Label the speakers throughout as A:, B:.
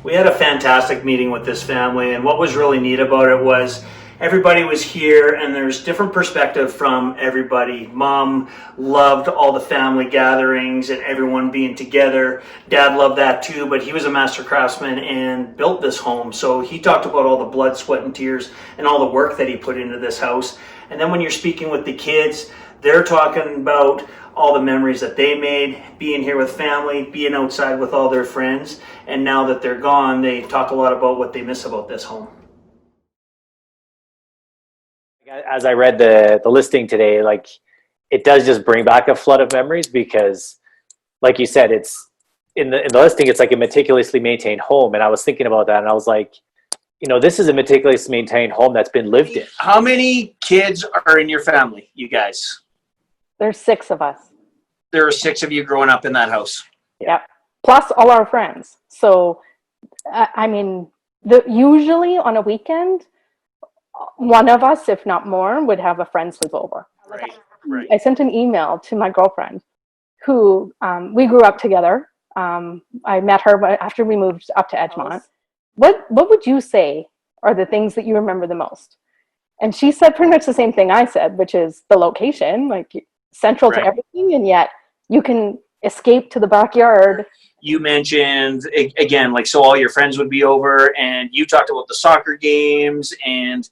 A: We had a fantastic meeting with this family, and what was really neat about it was everybody was here and there's different perspective from everybody. Mom loved all the family gatherings and everyone being together. Dad loved that too, but he was a master craftsman and built this home. So he talked about all the blood, sweat, and tears and all the work that he put into this house. And then when you're speaking with the kids, they're talking about all the memories that they made, being here with family, being outside with all their friends. And now that they're gone, they talk a lot about what they miss about this home.
B: As I read the listing today, like, it does just bring back a flood of memories because, like you said, it's in the listing, it's like a meticulously maintained home. And I was thinking about that and I was like, you know, this is a meticulously maintained home that's been lived in.
C: How many kids are in your family, you guys?
D: There's 6 of us.
C: There are 6 of you growing up in that house.
D: Yep. Plus all our friends. So, I mean, usually on a weekend, one of us, if not more, would have a friend sleep over.
C: Right.
D: I sent an email to my girlfriend who, we grew up together. I met her after we moved up to Edgemont. What would you say are the things that you remember the most? And she said pretty much the same thing I said, which is the location, like central to everything, and yet you can escape to the backyard.
C: You mentioned, again, like, so all your friends would be over, and you talked about the soccer games and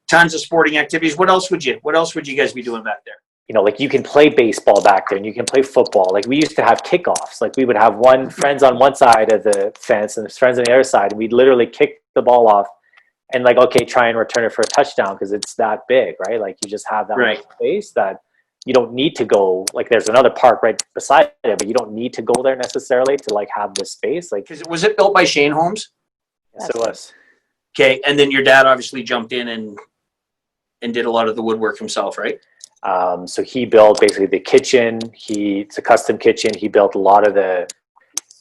C: tons of sporting activities. What else would you guys be doing back there?
B: You know, like, you can play baseball back there and you can play football. Like, we used to have kickoffs. Like, we would have friends on one side of the fence and friends on the other side. And we'd literally kick the ball off and, like, okay, try and return it for a touchdown because it's that big, right? Like, you just have that much space that you don't need to go. Like, there's another park right beside it, but you don't need to go there necessarily to, like, have this space. Like,
C: was it built by Shane Holmes?
B: Yes, it was.
C: Okay, and then your dad obviously jumped in and did a lot of the woodwork himself, right?
B: So he built basically the kitchen. It's a custom kitchen. He built a lot of the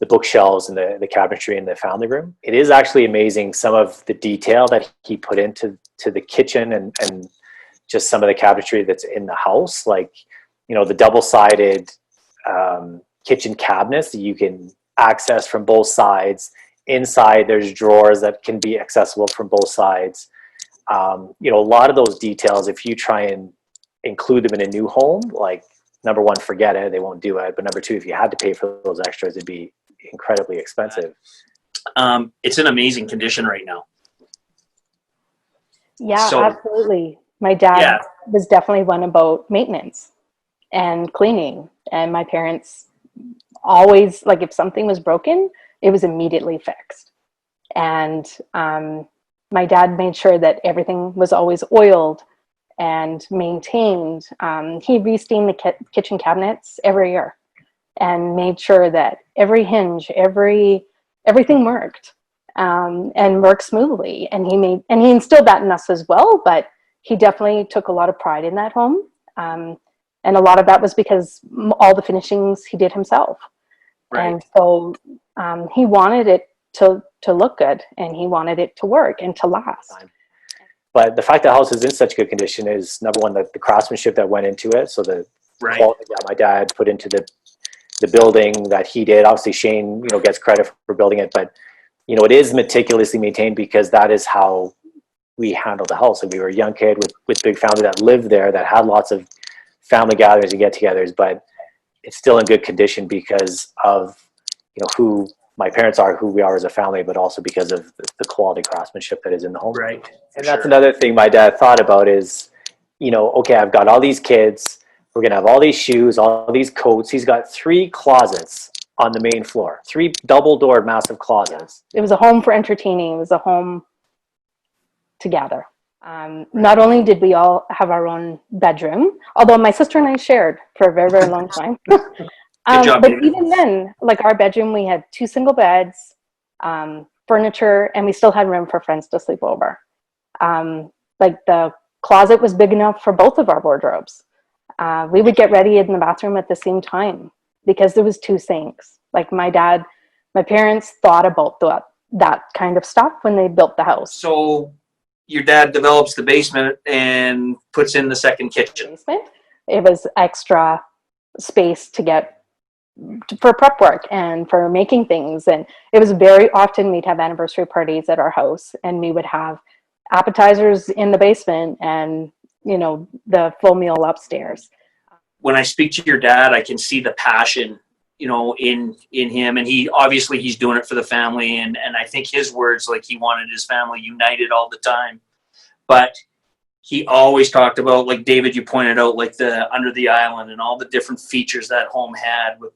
B: bookshelves and the cabinetry in the family room. It is actually amazing some of the detail that he put into the kitchen and just some of the cabinetry that's in the house. Like, you know, the double-sided kitchen cabinets that you can access from both sides. Inside, there's drawers that can be accessible from both sides. You know, a lot of those details, if you try and include them in a new home, like, number one, forget it, they won't do it. But number two, if you had to pay for those extras, it'd be incredibly expensive.
C: It's in amazing condition right now.
D: Yeah, so, absolutely. My dad was definitely one about maintenance and cleaning. And my parents always, like, if something was broken, it was immediately fixed. And my dad made sure that everything was always oiled and maintained. He re-steamed the kitchen cabinets every year and made sure that every hinge, everything worked and worked smoothly. And he instilled that in us as well, but he definitely took a lot of pride in that home. And a lot of that was because all the finishings he did himself. Right. And so he wanted it to look good, and he wanted it to work and to last.
B: But the fact that the house is in such good condition is, number one, the craftsmanship that went into it. So the quality that my dad put into the building that he did. Obviously, Shane, you know, gets credit for building it, but, you know, it is meticulously maintained because that is how we handled the house. Like, we were a young kid with big family that lived there, that had lots of family gatherings and get-togethers, but it's still in good condition because of, you know, who my parents are, who we are as a family, but also because of the quality craftsmanship that is in the home.
C: Right.
B: And that's another thing my dad thought about is, you know, okay, I've got all these kids. We're going to have all these shoes, all these coats. He's got 3 closets on the main floor, 3 double-doored massive closets.
D: It was a home for entertaining. It was a home to gather. Not only did we all have our own bedroom, although my sister and I shared for a very, very long time. But even then, like, our bedroom, we had 2 single beds, furniture, and we still had room for friends to sleep over. Like, the closet was big enough for both of our wardrobes. We would get ready in the bathroom at the same time because there was 2 sinks. Like, my parents thought about that kind of stuff when they built the house.
C: So your dad develops the basement and puts in the second kitchen.
D: It was extra space to get for prep work and for making things. And it was very often we'd have anniversary parties at our house, and we would have appetizers in the basement and, you know, the full meal upstairs.
C: When I speak to your dad, I can see the passion, you know, in him, and he's doing it for the family. And I think his words, like, he wanted his family united all the time, but he always talked about, like David, you pointed out, like the under the island and all the different features that home had with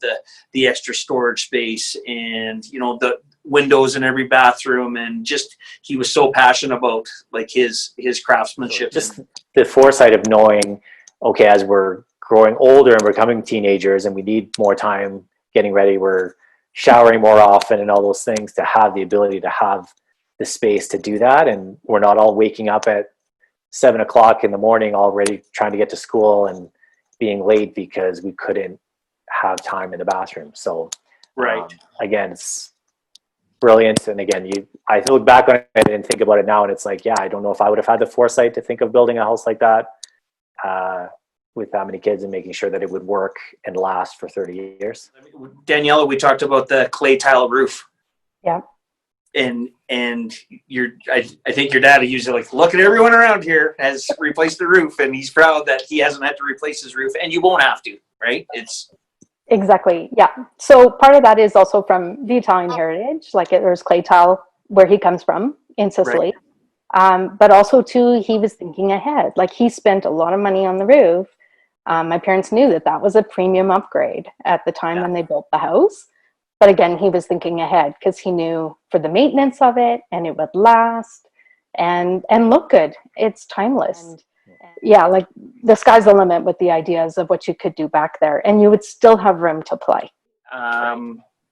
C: the extra storage space and, you know, the windows in every bathroom, and just, he was so passionate about, like, his craftsmanship.
B: Just the foresight of knowing, okay, as we're growing older and we're becoming teenagers and we need more time getting ready, we're showering more often and all those things, to have the ability to have the space to do that. And we're not all waking up at 7 o'clock in the morning already trying to get to school and being late because we couldn't have time in the bathroom. So
C: Right.
B: Again, it's brilliant. And again, I look back on it and think about it now, and it's like, yeah, I don't know if I would have had the foresight to think of building a house like that with that many kids and making sure that it would work and last for 30 years.
C: Daniela, we talked about the clay tile roof.
D: Yeah.
C: And I think your dad usually, like, look at everyone around here has replaced the roof, and he's proud that he hasn't had to replace his roof, and you won't have to, right? It's
D: Exactly. Yeah. So part of that is also from the Italian heritage, like there's clay tile where he comes from in Sicily. Right. But also too, he was thinking ahead. Like, he spent a lot of money on the roof. My parents knew that was a premium upgrade at the time when they built the house. But again, he was thinking ahead because he knew for the maintenance of it, and it would last and look good. It's timeless. And yeah, like, the sky's the limit with the ideas of what you could do back there, and you would still have room to play.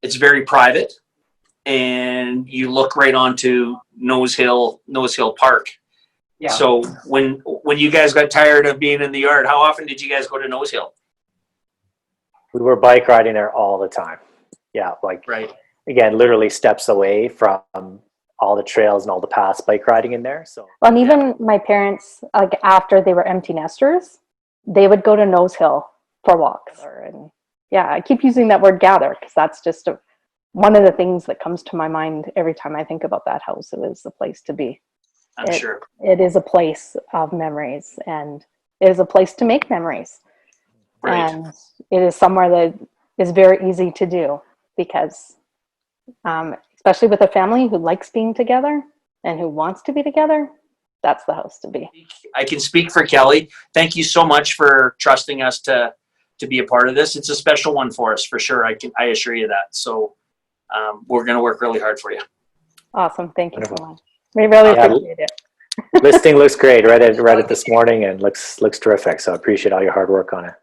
C: It's very private, and you look right onto Nose Hill Park. Yeah. So when you guys got tired of being in the yard, how often did you guys go to Nose Hill?
B: We were bike riding there all the time. Yeah, like,
C: right.
B: Again, literally steps away from all the trails and all the paths bike riding in there. So,
D: well, and even my parents, like, after they were empty nesters, they would go to Nose Hill for walks. And yeah, I keep using that word gather because that's just one of the things that comes to my mind every time I think about that house. It is the place to be.
C: I'm sure.
D: It is a place of memories, and it is a place to make memories. Right. And it is somewhere that is very easy to do because, especially with a family who likes being together and who wants to be together, that's the house to be.
C: I can speak for Kelly. Thank you so much for trusting us to be a part of this. It's a special one for us, for sure. I assure you that. So we're going to work really hard for you.
D: Awesome. Thank you so much. We really appreciate it.
B: Listing looks great. Read it this morning and looks terrific. So I appreciate all your hard work on it.